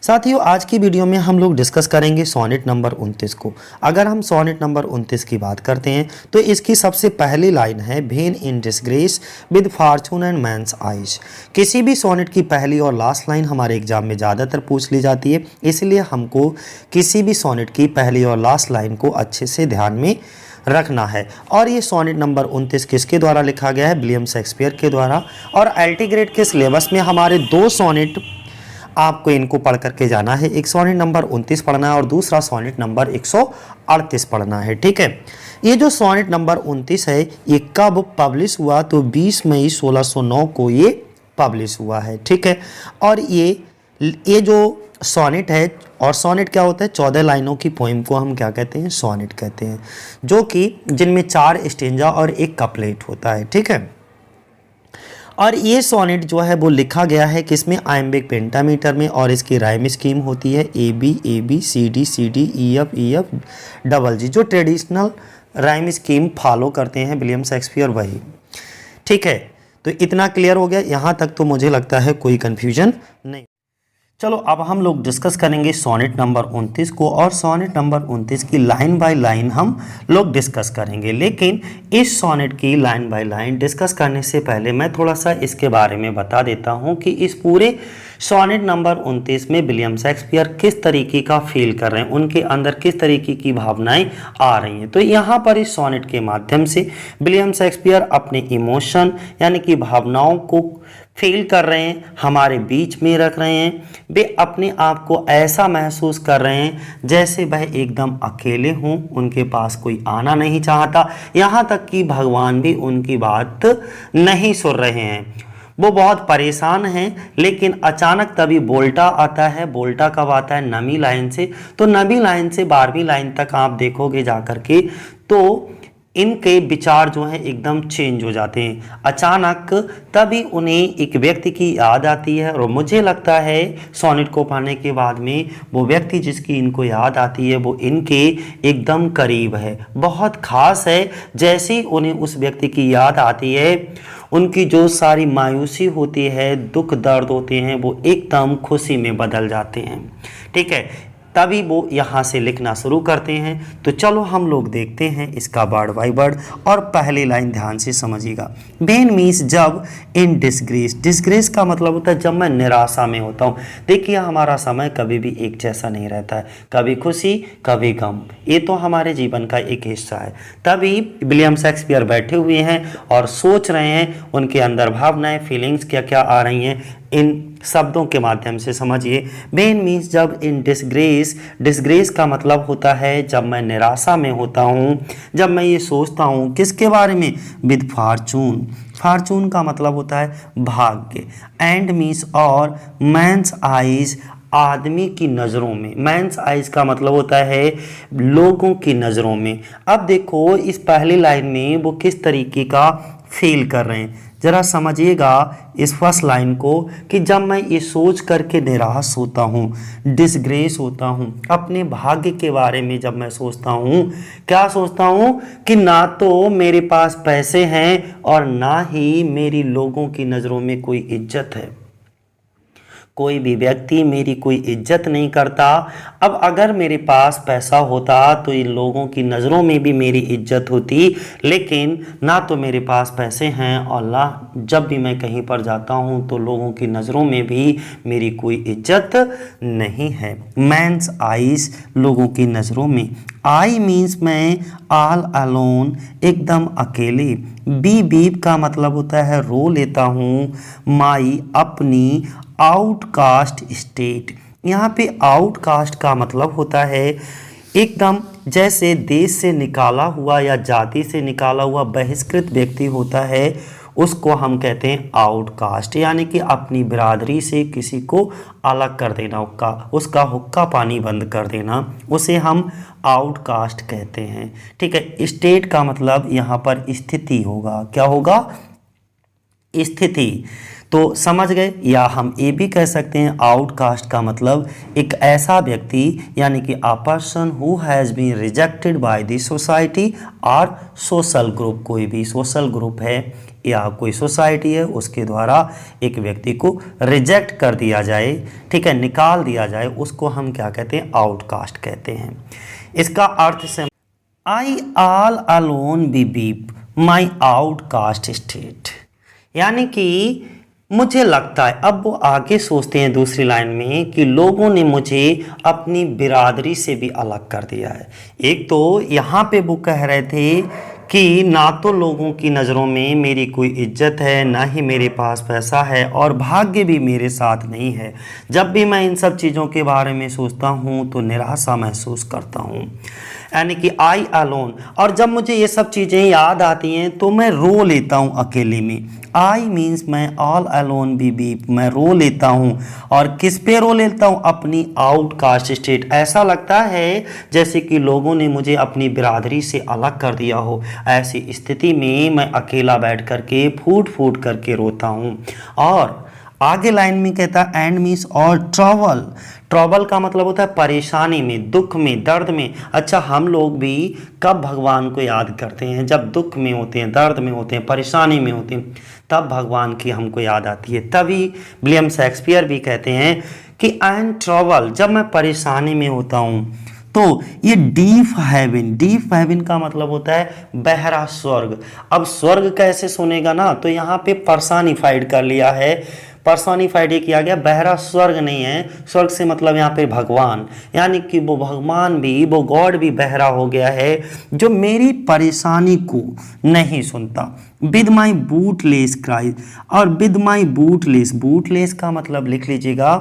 साथियों, आज की वीडियो में हम लोग डिस्कस करेंगे सोनेट नंबर 29 को। अगर हम सोनेट नंबर 29 की बात करते हैं तो इसकी सबसे पहली लाइन है when in disgrace with fortune and men's eyes. किसी भी सोनेट की पहली और लास्ट लाइन हमारे एग्जाम में ज़्यादातर पूछ ली जाती है, इसलिए हमको किसी भी सोनेट की पहली और लास्ट लाइन को अच्छे से ध्यान में रखना है। और ये सोनेट नंबर 29 किसके द्वारा लिखा गया है? विलियम शेक्सपियर के द्वारा। और एलटी ग्रेड के सिलेबस में हमारे दो सोनेट आपको इनको पढ़ करके जाना है। एक सोनेट नंबर 29 पढ़ना है और दूसरा सोनेट नंबर 138 पढ़ना है। ठीक है, ये जो सोनेट नंबर 29 है ये कब पब्लिश हुआ? तो 20 मई 1609 को ये पब्लिश हुआ है। ठीक है, और ये जो सोनेट है, और सोनेट क्या होता है? 14 लाइनों की पोइम को हम क्या कहते हैं? सोनेट कहते हैं, जो कि जिनमें 4 स्टेंजा और एक कपलेट होता है। ठीक है, और ये सोनेट जो है वो लिखा गया है किसमें? आयम्बिक पेंटामीटर में। और इसकी राइम स्कीम होती है A B C D E F double G. जो ट्रेडिशनल राइम स्कीम फॉलो करते हैं विलियम शेक्सपियर, वही। ठीक है, तो इतना क्लियर हो गया। यहाँ तक तो मुझे लगता है कोई कन्फ्यूजन नहीं। चलो अब हम लोग डिस्कस करेंगे सोनेट नंबर 29 को, और सोनेट नंबर 29 की लाइन बाय लाइन हम लोग डिस्कस करेंगे। लेकिन इस सोनेट की लाइन बाय लाइन डिस्कस करने से पहले मैं थोड़ा सा इसके बारे में बता देता हूं कि इस पूरे सोनेट नंबर 29 में विलियम शेक्सपियर किस तरीके का फील कर रहे हैं, उनके अंदर किस तरीके की भावनाएं आ रही हैं। तो यहाँ पर इस सोनेट के माध्यम से विलियम शेक्सपियर अपने इमोशन यानी कि भावनाओं को फील कर रहे हैं, हमारे बीच में रख रहे हैं। वे अपने आप को ऐसा महसूस कर रहे हैं जैसे वह एकदम अकेले हों, उनके पास कोई आना नहीं चाहता। यहाँ तक कि भगवान भी उनकी बात नहीं सुन रहे हैं। वो बहुत परेशान हैं। लेकिन अचानक तभी बोल्टा आता है। बोल्टा कब आता है? नवी लाइन से। तो नवी लाइन से 12वीं लाइन तक आप देखोगे जाकर के तो इनके विचार जो हैं एकदम चेंज हो जाते हैं। अचानक तभी उन्हें एक व्यक्ति की याद आती है, और मुझे लगता है सोनेट को पढ़ने के बाद में वो व्यक्ति जिसकी इनको याद आती है वो इनके एकदम करीब है, बहुत खास है। जैसे ही उन्हें उस व्यक्ति की याद आती है, उनकी जो सारी मायूसी होती है, दुख दर्द होते हैं, वो एकदम खुशी में बदल जाते हैं। ठीक है, तभी वो यहाँ से लिखना शुरू करते हैं। तो चलो हम लोग देखते हैं इसका वर्ड बाय वर्ड, और पहली लाइन ध्यान से समझिएगा। भेन मीन्स जब इन डिसग्रेस। डिसग्रेस का मतलब होता है जब मैं निराशा में होता हूँ। देखिए, हमारा समय कभी भी एक जैसा नहीं रहता है, कभी खुशी कभी गम, ये तो हमारे जीवन का एक हिस्सा है। तभी विलियम शेक्सपियर बैठे हुए हैं और सोच रहे हैं, उनके अंदर भावनाएं, फीलिंग्स क्या क्या आ रही हैं, इन शब्दों के माध्यम से समझिए। भेन मीन्स जब इन डिसग्रेस। डिसग्रेस का मतलब होता है जब मैं निराशा में होता हूँ, जब मैं ये सोचता हूँ किसके बारे में? With Fortune. फॉर्चून का मतलब होता है भाग्य। एंड मीन्स और मैंस आइज, आदमी की नज़रों में। मैंस आइज का मतलब होता है लोगों की नज़रों में। अब देखो इस पहली लाइन में वो किस तरीके का फील कर रहे हैं, जरा समझिएगा इस फर्स्ट लाइन को, कि जब मैं ये सोच करके निराश होता हूँ, डिसग्रेस होता हूँ, अपने भाग्य के बारे में जब मैं सोचता हूँ, क्या सोचता हूँ कि ना तो मेरे पास पैसे हैं और ना ही मेरी लोगों की नज़रों में कोई इज्जत है। कोई भी व्यक्ति मेरी कोई इज्जत नहीं करता। अब अगर मेरे पास पैसा होता तो इन लोगों की नज़रों में भी मेरी इज्जत होती, लेकिन ना तो मेरे पास पैसे हैं, और ना जब भी मैं कहीं पर जाता हूं तो लोगों की नज़रों में भी मेरी कोई इज्जत नहीं है। मैंस आइज, लोगों की नज़रों में। आई मीन्स मैं, ऑल अलोन, एकदम अकेले। बीप का मतलब होता है रो लेता हूँ। माई, अपनी। आउटकास्ट स्टेट, यहाँ पे आउटकास्ट का मतलब होता है एकदम जैसे देश से निकाला हुआ या जाति से निकाला हुआ बहिष्कृत व्यक्ति होता है, उसको हम कहते हैं आउटकास्ट। यानी कि अपनी बिरादरी से किसी को अलग कर देना, उसका हुक्का पानी बंद कर देना, उसे हम आउटकास्ट कहते हैं। ठीक है, स्टेट का मतलब यहाँ पर स्थिति होगा। क्या होगा? स्थिति। तो समझ गए। या हम ये भी कह सकते हैं आउटकास्ट का मतलब एक ऐसा व्यक्ति, यानी कि a person who has been rejected by the society और सोशल ग्रुप। कोई भी सोशल ग्रुप है या कोई सोसाइटी है, उसके द्वारा एक व्यक्ति को रिजेक्ट कर दिया जाए, ठीक है, निकाल दिया जाए, उसको हम क्या कहते हैं, आउटकास्ट कहते हैं। इसका अर्थ से आई ऑल अलोन बी बीप माई आउटकास्ट स्टेट, यानी कि मुझे लगता है, अब वो आगे सोचते हैं दूसरी लाइन में कि लोगों ने मुझे अपनी बिरादरी से भी अलग कर दिया है। एक तो यहाँ पे वो कह रहे थे कि ना तो लोगों की नज़रों में मेरी कोई इज्जत है, ना ही मेरे पास पैसा है, और भाग्य भी मेरे साथ नहीं है। जब भी मैं इन सब चीज़ों के बारे में सोचता हूँ तो निराशा महसूस करता हूँ, यानी कि आई अलोन। और जब मुझे ये सब चीज़ें याद आती हैं तो मैं रो लेता हूँ अकेले में। आई मीन्स मैं ऑल अलोन बी बीप, मैं रो लेता हूँ। और किस पे रो लेता हूँ, अपनी आउटकास्ट स्टेट। ऐसा लगता है जैसे कि लोगों ने मुझे अपनी बिरादरी से अलग कर दिया हो। ऐसी स्थिति में मैं अकेला बैठ करके फूट फूट करके रोता हूँ। और आगे लाइन में कहता है एंड मीन्स और ट्रबल। ट्रबल का मतलब होता है परेशानी में, दुख में, दर्द में। अच्छा, हम लोग भी कब भगवान को याद करते हैं, जब दुख में होते हैं, दर्द में होते हैं, परेशानी में होते हैं, तब भगवान की हमको याद आती है। तभी विलियम शेक्सपियर भी कहते हैं कि आई एम ट्रबल, जब मैं परेशानी में होता हूँ। तो ये डीप हेवन, डीप हेवन का मतलब होता है बहरा स्वर्ग। अब स्वर्ग कैसे सुनेगा ना, तो यहाँ पे पर्सनिफाइड कर लिया है, पर्सोनिफाइड किया गया, बहरा स्वर्ग नहीं है। स्वर्ग से मतलब यहाँ पे भगवान, यानी कि वो भगवान भी, वो गॉड भी बहरा हो गया है, जो मेरी परेशानी को नहीं सुनता। विद माई बूटलेस क्राइज, और विद माई बूटलेस, बूटलेस का मतलब लिख लीजिएगा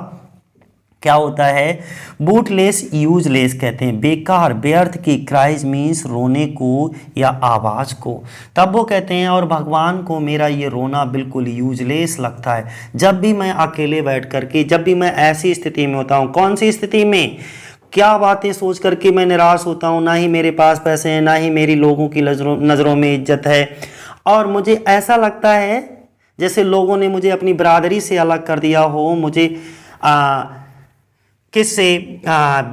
क्या होता है, बूटलेस यूजलेस कहते हैं, बेकार, व्यर्थ की। क्राइज मीन्स रोने को या आवाज़ को। तब वो कहते हैं और भगवान को मेरा ये रोना बिल्कुल यूजलेस लगता है। जब भी मैं अकेले बैठ करके, जब भी मैं ऐसी स्थिति में होता हूँ, कौन सी स्थिति में, क्या बातें सोच करके मैं निराश होता हूँ, ना ही मेरे पास पैसे हैं, ना ही मेरी लोगों की नज़रों में इज्जत है, और मुझे ऐसा लगता है जैसे लोगों ने मुझे अपनी बिरादरी से अलग कर दिया हो, मुझे किससे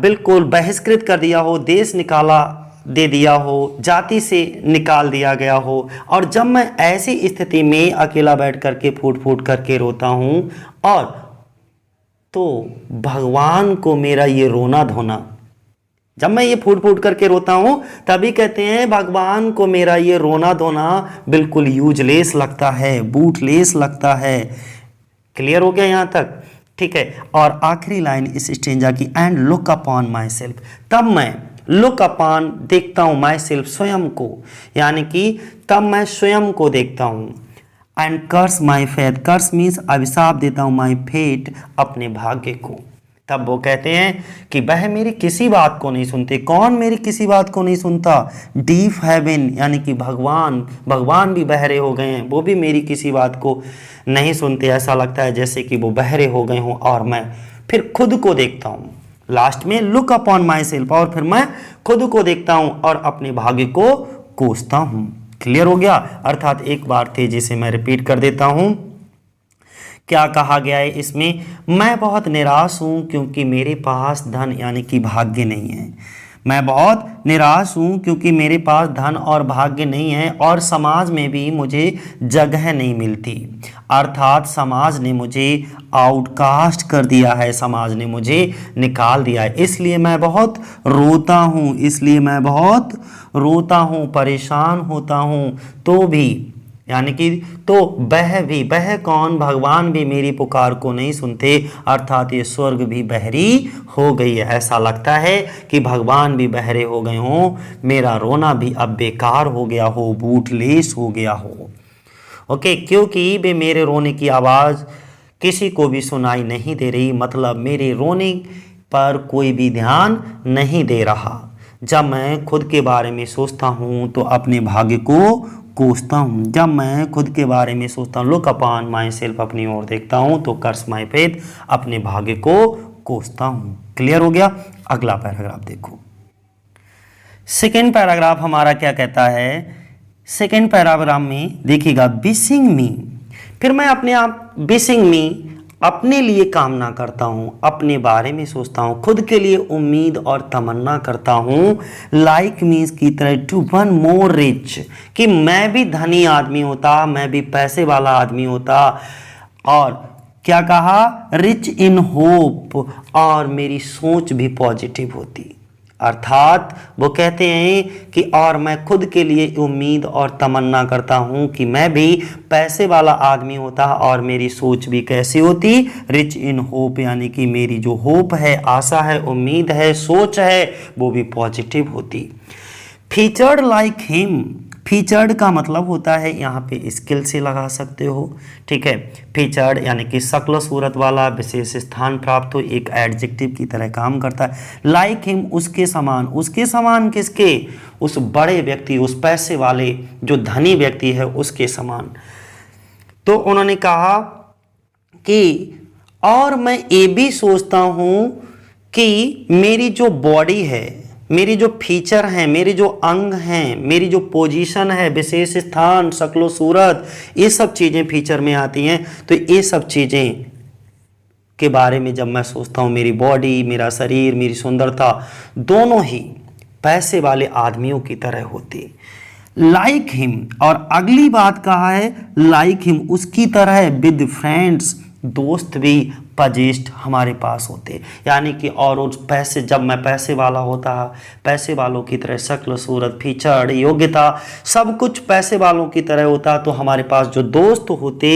बिल्कुल बहिष्कृत कर दिया हो, देश निकाला दे दिया हो, जाति से निकाल दिया गया हो। और जब मैं ऐसी स्थिति में अकेला बैठ करके फूट फूट करके रोता हूँ, और तो भगवान को मेरा ये रोना धोना, जब मैं ये फूट फूट करके रोता हूँ तभी कहते हैं भगवान को मेरा ये रोना धोना बिल्कुल यूजलेस लगता है, बूटलेस लगता है। क्लियर हो गया यहाँ तक, ठीक है। और आखिरी लाइन इस स्टेंजा की, and look upon my self, तब मैं लुक अपॉन देखता हूँ, माई सेल्फ स्वयं को, यानी कि तब मैं स्वयं को देखता हूँ। And curse my faith, curse means अभिशाप देता हूँ, माई फेट अपने भाग्य को। तब वो कहते हैं कि वह मेरी किसी बात को नहीं सुनते। कौन मेरी किसी बात को नहीं सुनता, डीप हेवन, यानी कि भगवान, भगवान भी बहरे हो गए हैं, वो भी मेरी किसी बात को नहीं सुनते। ऐसा लगता है जैसे कि वो बहरे हो गए हों। और मैं फिर खुद को देखता हूँ, लास्ट में लुक अपॉन माई सेल्फ, और फिर मैं खुद को देखता हूँ और अपने भाग्य को कोसता हूँ। क्लियर हो गया। अर्थात एक बार तेजी से मैं रिपीट कर देता हूँ, क्या कहा गया है इसमें, मैं बहुत निराश हूँ क्योंकि मेरे पास धन यानी कि भाग्य नहीं है। मैं बहुत निराश हूँ क्योंकि मेरे पास धन और भाग्य नहीं है, और समाज में भी मुझे जगह नहीं मिलती। अर्थात समाज ने मुझे आउटकास्ट कर दिया है, समाज ने मुझे निकाल दिया है। इसलिए मैं बहुत रोता हूँ, इसलिए मैं बहुत रोता हूँ, परेशान होता हूँ। तो भी यानी कि तो वह कौन, भगवान भी मेरी पुकार को नहीं सुनते। अर्थात ये स्वर्ग भी बहरी हो गई है। ऐसा लगता है कि भगवान भी बहरे हो गए हों, मेरा रोना भी अब बेकार हो गया हो, बूटलेस हो गया हो। ओके, क्योंकि वे मेरे रोने की आवाज़ किसी को भी सुनाई नहीं दे रही, मतलब मेरे रोने पर कोई भी ध्यान नहीं दे रहा। जब मैं खुद के बारे में सोचता हूँ तो अपने भाग्य को कोसता हूँ। जब मैं खुद के बारे में सोचता हूँ, लुक अपॉन माई सेल्फ, अपनी ओर देखता हूँ, तो कर्स माई फेथ, अपने भाग्य को कोसता हूँ। क्लियर हो गया। अगला पैराग्राफ देखो। सेकेंड पैराग्राफ हमारा क्या कहता है, सेकेंड पैराग्राफ में देखिएगा, विशिंग मी फिर मैं अपने आप विशिंग मी, अपने लिए कामना करता हूँ, अपने बारे में सोचता हूँ, खुद के लिए उम्मीद और तमन्ना करता हूँ, लाइक मीन्स की तरह टू वन मोर रिच, कि मैं भी धनी आदमी होता, मैं भी पैसे वाला आदमी होता, और क्या कहा, रिच इन होप, और मेरी सोच भी पॉजिटिव होती। अर्थात वो कहते हैं कि और मैं खुद के लिए उम्मीद और तमन्ना करता हूं कि मैं भी पैसे वाला आदमी होता और मेरी सोच भी कैसी होती, रिच इन होप, यानी कि मेरी जो होप है, आशा है, उम्मीद है, सोच है, वो भी पॉजिटिव होती। फीचर्ड लाइक हिम, फीचर्ड का मतलब होता है यहाँ पे स्किल से लगा सकते हो, ठीक है। फीचर्ड यानी कि शक्ल सूरत वाला, विशेष स्थान प्राप्त हो, एक एडजेक्टिव की तरह काम करता है। लाइक हिम, उसके समान, उसके समान किसके, उस बड़े व्यक्ति, उस पैसे वाले जो धनी व्यक्ति है उसके समान। तो उन्होंने कहा कि और मैं ये भी सोचता हूँ कि मेरी जो बॉडी है, मेरी जो फीचर हैं, मेरे जो अंग हैं, मेरी जो पोजीशन है, विशेष स्थान, शक्लो सूरत, ये सब चीज़ें फीचर में आती हैं। तो ये सब चीज़ें के बारे में जब मैं सोचता हूँ, मेरी बॉडी, मेरा शरीर, मेरी सुंदरता, दोनों ही पैसे वाले आदमियों की तरह होती। लाइक हिम, और अगली बात कहा है लाइक हिम, उसकी तरह, विद फ्रेंड्स, दोस्त भी पजेस्ट हमारे पास होते, यानी कि और उस पैसे, जब मैं पैसे वाला होता, पैसे वालों की तरह शक्ल सूरत, फीचर, योग्यता, सब कुछ पैसे वालों की तरह होता, तो हमारे पास जो दोस्त होते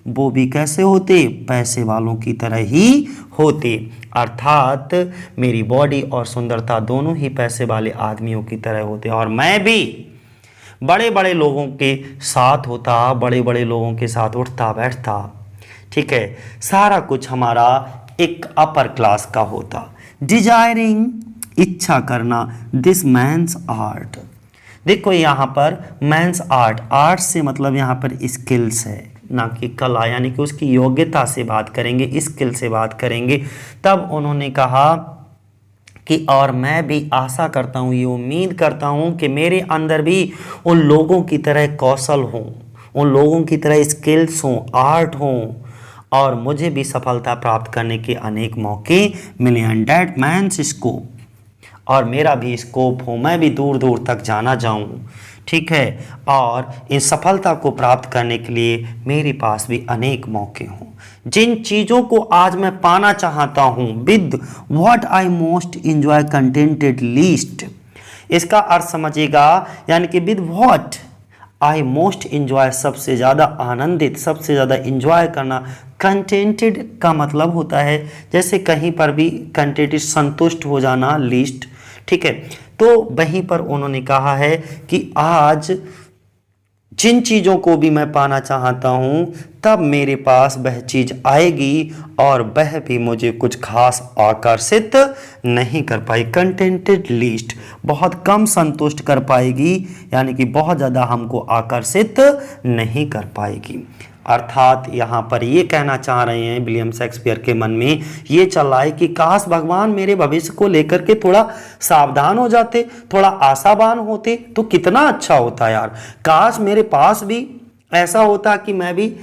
वो भी कैसे होते, पैसे वालों की तरह ही होते। अर्थात मेरी बॉडी और सुंदरता दोनों ही पैसे वाले आदमियों की तरह होते, और मैं भी बड़े बड़े लोगों के साथ होता, बड़े बड़े लोगों के साथ उठता बैठता, ठीक है, सारा कुछ हमारा एक अपर क्लास का होता। डिजायरिंग, इच्छा करना, दिस मैंस आर्ट, देखो यहाँ पर मैंस आर्ट, आर्ट से मतलब यहाँ पर स्किल्स है, ना कि कला, यानी कि उसकी योग्यता से बात करेंगे, स्किल से बात करेंगे। तब उन्होंने कहा कि और मैं भी आशा करता हूँ, ये उम्मीद करता हूँ कि मेरे अंदर भी उन लोगों की तरह कौशल हों, उन लोगों की तरह स्किल्स हों, आर्ट हों, और मुझे भी सफलता प्राप्त करने के अनेक मौके मिले। एंड दैट मैंस स्कोप, और मेरा भी स्कोप हो, मैं भी दूर दूर तक जाना जाऊं, ठीक है, और इन सफलता को प्राप्त करने के लिए मेरे पास भी अनेक मौके हों। जिन चीज़ों को आज मैं पाना चाहता हूं, with what I most enjoy contented least, इसका अर्थ समझिएगा, यानी कि with what I most enjoy, सबसे ज़्यादा आनंदित, सबसे ज़्यादा इंजॉय करना। कंटेंटेड का मतलब होता है जैसे कहीं पर भी कंटेंटेड, संतुष्ट हो जाना, लीस्ट, ठीक है। तो वहीं पर उन्होंने कहा है कि आज जिन चीज़ों को भी मैं पाना चाहता हूँ, तब मेरे पास वह चीज़ आएगी और वह भी मुझे कुछ खास आकर्षित नहीं कर पाई। कंटेंटेड लिस्ट, बहुत कम संतुष्ट कर पाएगी, यानी कि बहुत ज़्यादा हमको आकर्षित नहीं कर पाएगी। अर्थात यहाँ पर ये कहना चाह रहे हैं, विलियम शेक्सपियर के मन में ये चल रहा है कि काश भगवान मेरे भविष्य को लेकर के थोड़ा सावधान हो जाते, थोड़ा आशावान होते तो कितना अच्छा होता यार। काश मेरे पास भी ऐसा होता कि मैं भी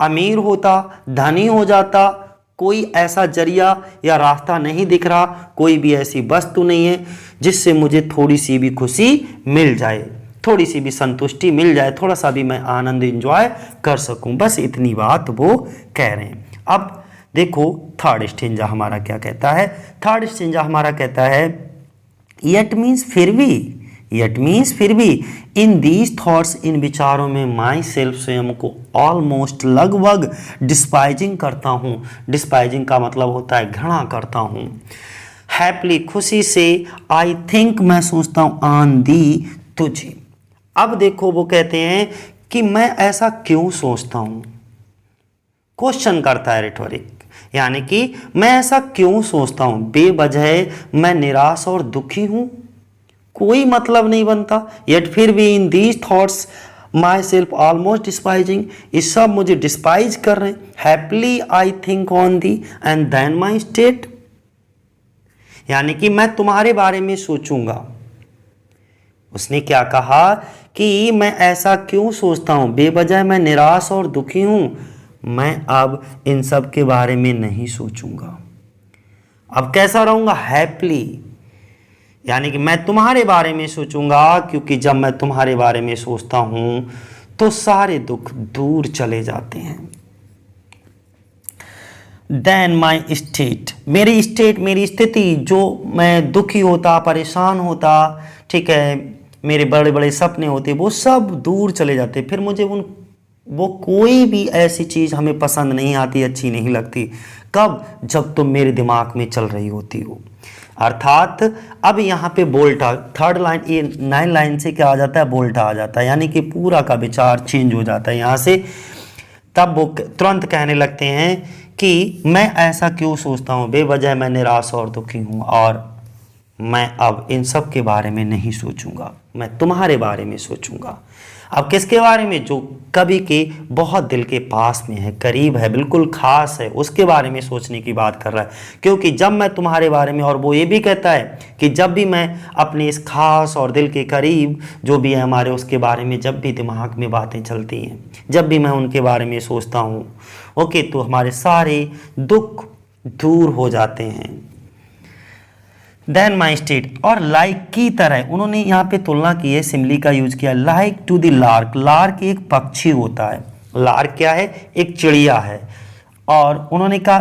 अमीर होता, धनी हो जाता, कोई ऐसा जरिया या रास्ता नहीं दिख रहा, कोई भी ऐसी वस्तु नहीं है जिससे मुझे थोड़ी सी भी खुशी मिल जाए, थोड़ी सी भी संतुष्टि मिल जाए, थोड़ा सा भी मैं आनंद एंजॉय कर सकूं। बस इतनी बात वो कह रहे हैं। अब देखो थर्ड स्टेंजा हमारा क्या कहता है। थर्ड स्टेंजा हमारा कहता है येट मीन्स फिर भी, येट मीन्स फिर भी, इन दीज थॉट्स, इन विचारों में माई सेल्फ, स्वयं को ऑलमोस्ट, लगभग डिस्पाइजिंग करता हूँ। डिस्पाइजिंग का मतलब होता है घृणा करता हूँ। हैप्पीली, खुशी से, आई थिंक, मैं सोचता हूँ, ऑन दी, तुझे। अब देखो वो कहते हैं कि मैं ऐसा क्यों सोचता हूं, क्वेश्चन करता है रिटोरिक, यानी कि मैं ऐसा क्यों सोचता हूं, बेवजह मैं निराश और दुखी हूं, कोई मतलब नहीं बनता। येट फिर भी in these thoughts myself almost despising, ये सब मुझे डिस्पाइज कर रहे हैं। Happily I think on thee and then my state, यानी कि मैं तुम्हारे बारे में सोचूंगा। उसने क्या कहा कि मैं ऐसा क्यों सोचता हूं, बेवजह मैं निराश और दुखी हूं, मैं अब इन सब के बारे में नहीं सोचूंगा। अब कैसा रहूंगा? हैप्पली, यानी कि मैं तुम्हारे बारे में सोचूंगा, क्योंकि जब मैं तुम्हारे बारे में सोचता हूं तो सारे दुख दूर चले जाते हैं। देन माई स्टेट, मेरी स्टेट, मेरी स्थिति, जो मैं दुखी होता, परेशान होता, ठीक है, मेरे बड़े बड़े सपने होते, वो सब दूर चले जाते। फिर मुझे वो कोई भी ऐसी चीज़ हमें पसंद नहीं आती, अच्छी नहीं लगती। कब? जब तुम मेरे दिमाग में चल रही होती हो। अर्थात अब यहाँ पे बोल्टा, थर्ड लाइन, ये 9 लाइन से क्या आ जाता है? बोल्टा आ जाता है, यानी कि पूरा का विचार चेंज हो जाता है यहाँ से। तब वो तुरंत कहने लगते हैं कि मैं ऐसा क्यों सोचता हूँ, बेवजह मैं निराश और दुखी हूँ, और मैं अब इन सब के बारे में नहीं सोचूंगा, मैं तुम्हारे बारे में सोचूंगा। अब किसके बारे में? जो कभी के बहुत दिल के पास में है, करीब है, बिल्कुल खास है, उसके बारे में सोचने की बात कर रहा है। क्योंकि जब मैं तुम्हारे बारे में, और वो ये भी कहता है कि जब भी मैं अपने इस खास और दिल के करीब जो भी है हमारे, उसके बारे में जब भी दिमाग में बातें चलती हैं, जब भी मैं उनके बारे में सोचता हूँ, ओके, तो हमारे सारे दुख दूर हो जाते हैं। देन माई स्टेट, और लाइक की तरह, उन्होंने यहाँ पे तुलना की है, सिमिली का यूज किया, like to the lark. Lark एक पक्षी होता है। लार्क क्या है? एक चिड़िया है। और उन्होंने कहा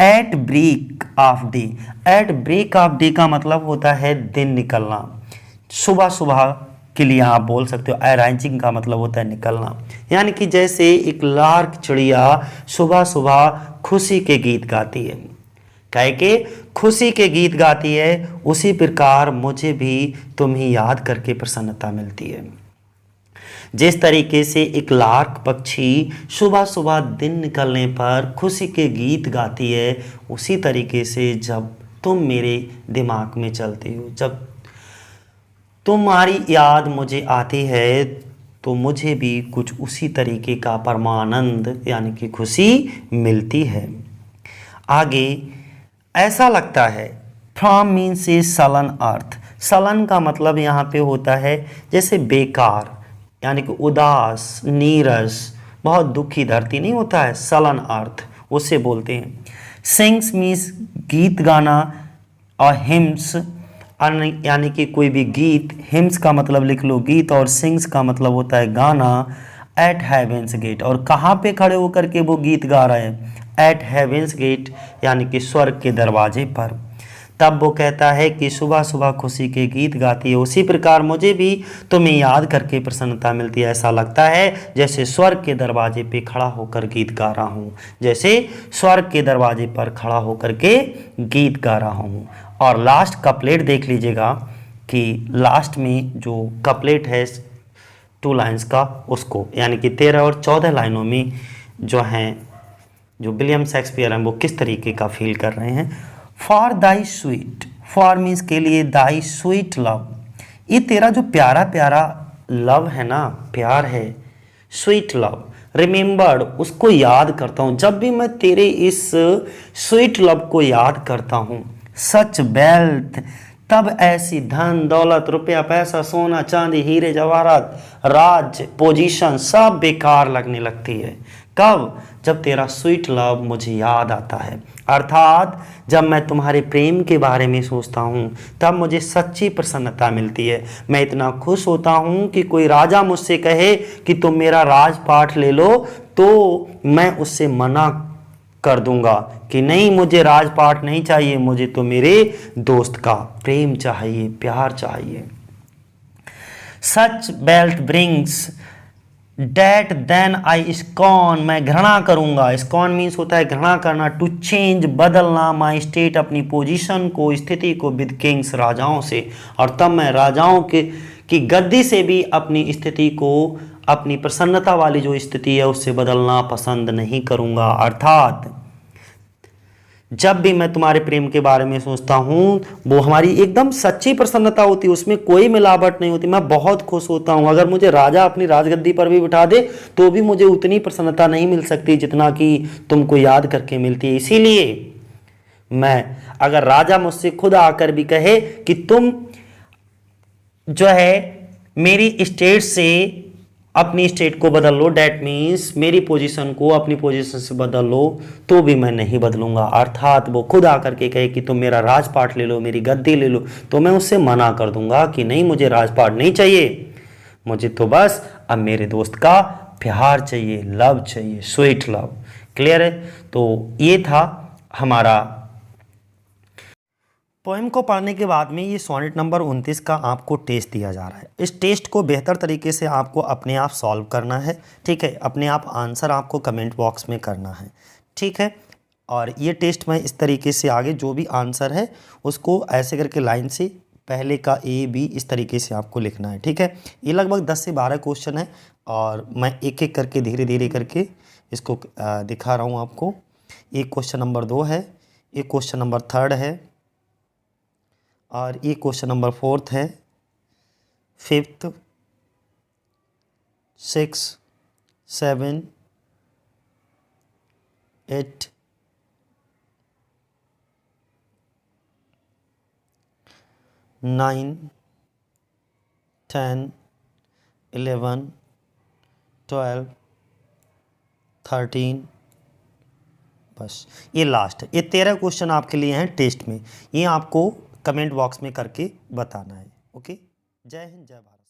at break of day. At break of day का मतलब होता है दिन निकलना, सुबह सुबह के लिए आप बोल सकते हो। अराइजिंग का मतलब होता है निकलना, यानी कि जैसे एक लार्क चिड़िया सुबह सुबह खुशी के गीत गाती है, कह के खुशी के गीत गाती है, उसी प्रकार मुझे भी तुम्हें याद करके प्रसन्नता मिलती है। जिस तरीके से एक लार्क पक्षी सुबह सुबह दिन निकलने पर खुशी के गीत गाती है, उसी तरीके से जब तुम मेरे दिमाग में चलती हो, जब तुम्हारी याद मुझे आती है, तो मुझे भी कुछ उसी तरीके का परमानंद यानी कि खुशी मिलती है। आगे ऐसा लगता है, फ्रॉम मीन से सलन अर्थ। सलन का मतलब यहाँ पे होता है जैसे बेकार, यानी कि उदास, नीरस, बहुत दुखी धरती नहीं होता है, सलन अर्थ उसे बोलते हैं। सिंग्स मीन्स गीत गाना, और हिम्स यानी कि कोई भी गीत, हिम्स का मतलब लिख लो गीत, और सिंग्स का मतलब होता है गाना। एट हेवेंस गेट, और कहाँ पे खड़े होकर के वो गीत गा रहे हैं? एट हेवेंस गेट, यानी कि स्वर्ग के दरवाजे पर। तब वो कहता है कि सुबह सुबह खुशी के गीत गाती है, उसी प्रकार मुझे भी तुम्हें याद करके प्रसन्नता मिलती है। ऐसा लगता है जैसे स्वर्ग के दरवाजे पे खड़ा होकर गीत गा रहा हूँ, जैसे स्वर्ग के दरवाजे पर खड़ा होकर के गीत गा रहा हूँ। और लास्ट कपलेट देख लीजिएगा कि लास्ट में जो कपलेट है 2 लाइन्स का, उसको यानी कि 13 और 14 लाइनों में जो हैं, जो विलियम शेक्सपियर हैं, वो किस तरीके का फील कर रहे हैं। For thy sweet, for means के लिए, दाई स्वीट लव, ये तेरा जो प्यारा प्यारा लव है ना, प्यार है, स्वीट लव, रिमेंबर्ड, उसको याद करता हूँ। जब भी मैं तेरे इस स्वीट लव को याद करता हूँ, सच वेल्थ, तब ऐसी धन दौलत, रुपया पैसा, सोना चांदी, हीरे जवाहरात, राज, पोजीशन सब बेकार लगने लगती है। कब? जब तेरा स्वीट लव मुझे याद आता है। अर्थात जब मैं तुम्हारे प्रेम के बारे में सोचता हूँ, तब मुझे सच्ची प्रसन्नता मिलती है। मैं इतना खुश होता हूँ कि कोई राजा मुझसे कहे कि तुम मेरा राजपाट ले लो, तो मैं उससे मना कर दूंगा कि नहीं, मुझे राजपाट नहीं चाहिए, मुझे तो मेरे दोस्त का प्रेम चाहिए, प्यार चाहिए। Such wealth brings that then I scorn, मैं घृणा करूंगा। स्कॉन मीन्स होता है घृणा करना, टू चेंज, बदलना, माई स्टेट, अपनी पोजीशन को, स्थिति को, विद किंग्स, राजाओं से। और तब मैं राजाओं की गद्दी से भी अपनी स्थिति को, अपनी प्रसन्नता वाली जो स्थिति है उससे बदलना पसंद नहीं करूंगा। अर्थात जब भी मैं तुम्हारे प्रेम के बारे में सोचता हूँ, वो हमारी एकदम सच्ची प्रसन्नता होती है, उसमें कोई मिलावट नहीं होती। मैं बहुत खुश होता हूँ। अगर मुझे राजा अपनी राजगद्दी पर भी बिठा दे तो भी मुझे उतनी प्रसन्नता नहीं मिल सकती जितना कि तुमको याद करके मिलती है। इसीलिए मैं, अगर राजा मुझसे खुद आकर भी कहे कि तुम जो है मेरी स्टेट से अपनी स्टेट को बदल लो, डैट मीन्स मेरी पोजीशन को अपनी पोजीशन से बदल लो, तो भी मैं नहीं बदलूंगा। अर्थात वो खुद आकर के कहे कि तुम मेरा राजपाट ले लो, मेरी गद्दी ले लो, तो मैं उससे मना कर दूंगा कि नहीं, मुझे राजपाट नहीं चाहिए, मुझे तो बस अब मेरे दोस्त का प्यार चाहिए, लव चाहिए, स्वीट लव। क्लियर है? तो ये था हमारा पोएम को पढ़ने के बाद में ये सोनेट नंबर 29 का आपको टेस्ट दिया जा रहा है। इस टेस्ट को बेहतर तरीके से आपको अपने आप सॉल्व करना है, ठीक है। अपने आप आंसर आपको कमेंट बॉक्स में करना है, ठीक है। और ये टेस्ट मैं इस तरीके से आगे जो भी आंसर है उसको ऐसे करके लाइन से पहले का ए बी इस तरीके से आपको लिखना है, ठीक है। ये लगभग 10 से 12 क्वेश्चन है और मैं एक एक करके धीरे धीरे करके इसको दिखा रहा हूँ आपको। एक क्वेश्चन नंबर 2 है, एक क्वेश्चन नंबर 3 है, और ये क्वेश्चन नंबर 4 है, 5th, 6, 7, 8, 9, 10, 11, 12, 13, बस ये लास्ट है। ये 13 क्वेश्चन आपके लिए हैं टेस्ट में, ये आपको कमेंट बॉक्स में करके बताना है। ओके, जय हिंद, जय भारत।